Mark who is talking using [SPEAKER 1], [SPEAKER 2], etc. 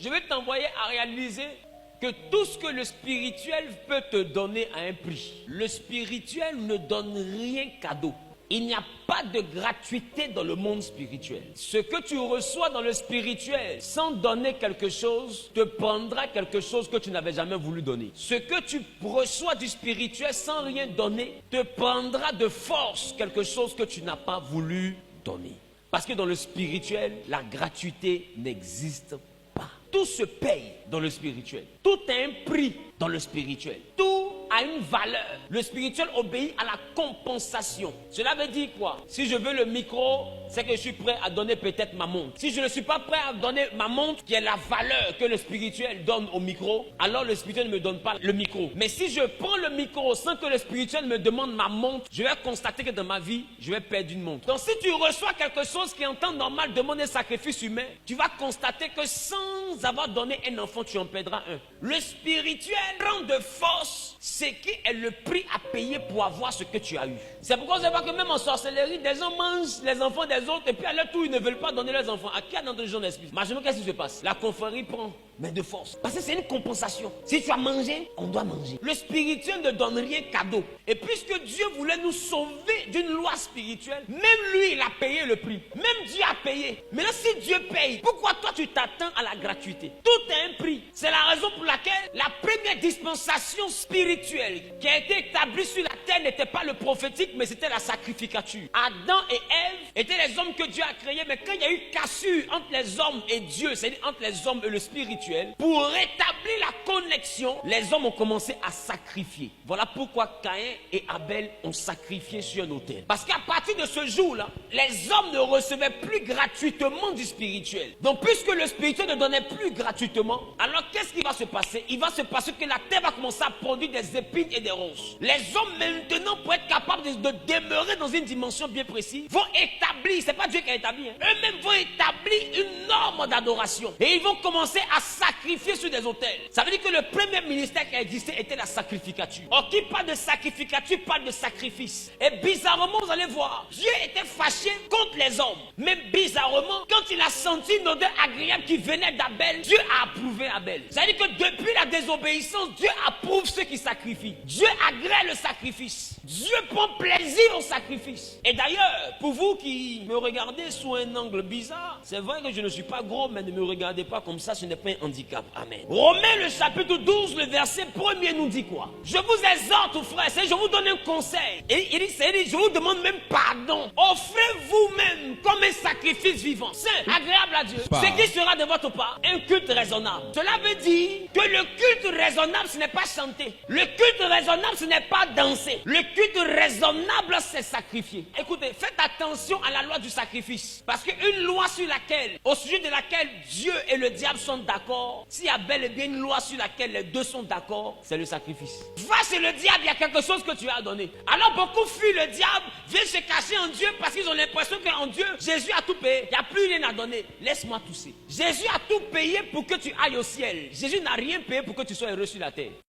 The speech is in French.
[SPEAKER 1] Je vais t'envoyer à réaliser que tout ce que le spirituel peut te donner a un prix. Le spirituel ne donne rien cadeau. Il n'y a pas de gratuité dans le monde spirituel. Ce que tu reçois dans le spirituel, sans donner quelque chose, te prendra quelque chose que tu n'avais jamais voulu donner. Ce que tu reçois du spirituel sans rien donner, te prendra de force quelque chose que tu n'as pas voulu donner. Parce que dans le spirituel, la gratuité n'existe pas. Tout se paye dans le spirituel. Tout a un prix dans le spirituel. Tout a une valeur. Le spirituel obéit à la compensation. Cela veut dire quoi? Si je veux le micro, c'est que je suis prêt à donner peut-être ma montre. Si je ne suis pas prêt à donner ma montre, qui est la valeur que le spirituel donne au micro, alors le spirituel ne me donne pas le micro. Mais si je prends le micro sans que le spirituel me demande ma montre, je vais constater que dans ma vie, je vais perdre une montre. Donc si tu reçois quelque chose qui en temps normal demande un sacrifice humain, tu vas constater que sans avoir donné un enfant, tu en perdras un. Le spirituel prend de force ce qui est le prix à payer pour avoir ce que tu as eu. C'est pourquoi vous savez que même en sorcellerie, des gens mangent les enfants des autres et puis à leur tour, ils ne veulent pas donner leurs enfants. À qui a dans les gens d'esprit? Maintenant, qu'est-ce qui se passe? La confrérie prend, mais de force. Parce que c'est une compensation. Si tu as mangé, on doit manger. Le spirituel ne donne rien cadeau. Et puisque Dieu voulait nous sauver d'une loi spirituelle, même lui, il a payé le prix. Même Dieu a payé. Maintenant, si Dieu paye, pourquoi toi tu t'attends à la gratuité? Tout est un prix. C'est la raison pour laquelle la première dispensation spirituelle qui a été établie sur la terre n'était pas le prophétique, mais c'était la sacrificature. Adam et Ève étaient les hommes que Dieu a créés, mais quand il y a eu cassure entre les hommes et Dieu, c'est-à-dire entre les hommes et le spirituel, pour rétablir la connexion, les hommes ont commencé à sacrifier. Voilà pourquoi Caïn et Abel ont sacrifié sur un autel. Parce qu'à partir de ce jour-là, les hommes ne recevaient plus gratuitement du spirituel. Donc puisque le spirituel ne donnait plus gratuitement, alors qu'est-ce qui va se passer? Il va se passer que la terre va commencer à produire des épines et des ronces. Les hommes maintenant, pour être capables de demeurer dans une dimension bien précise, vont établir, c'est pas Dieu qui a établi, eux-mêmes vont établir une norme d'adoration. Et ils vont commencer à sacrifier sur des autels. Ça veut dire que le premier ministère qui a existé était la sacrificature. Or, qui parle de sacrificature parle de sacrifice. Et bizarrement, vous allez voir, Dieu était fâché contre les hommes. Mais bizarrement, quand il a senti une odeur agréable qui venait d'Abel, Dieu a approuvé Abel. Ça veut dire que depuis la désobéissance, Dieu approuve ceux qui sacrifient. Dieu agrée le sacrifice. Dieu prend plaisir au sacrifice. Et d'ailleurs, pour vous qui me regardez sous un angle bizarre, c'est vrai que je ne suis pas gros, mais ne me regardez pas comme ça, ce n'est pas un handicap. Amen. Romains le chapitre 12, le verset 1er nous dit quoi? Je vous exhorte, frères, je vous donne un conseil. Et il dit, je vous demande même pardon. Offrez vous-même comme un sacrifice vivant, saint, agréable à Dieu. Ce qui sera de votre part un culte raisonnable. Cela veut dire que le culte raisonnable, ce n'est pas chanter. Le culte raisonnable, ce n'est pas danser. Le culte raisonnable, c'est sacrifier. Écoutez, faites attention à la loi du sacrifice. Parce qu'une loi sur laquelle, au sujet de laquelle Dieu et le diable sont d'accord, s'il y a bel et bien une loi sur laquelle les deux sont d'accord, c'est le sacrifice. Va chez le diable, il y a quelque chose que tu as donné. Alors beaucoup fuient le diable, viennent se cacher en Dieu parce qu'ils ont l'impression qu'en Dieu, Jésus a tout payé. Il n'y a plus rien à donner. Laisse-moi tousser. Jésus a tout payé pour que tu ailles au ciel. Jésus n'a rien payé pour que tu sois heureux sur la terre.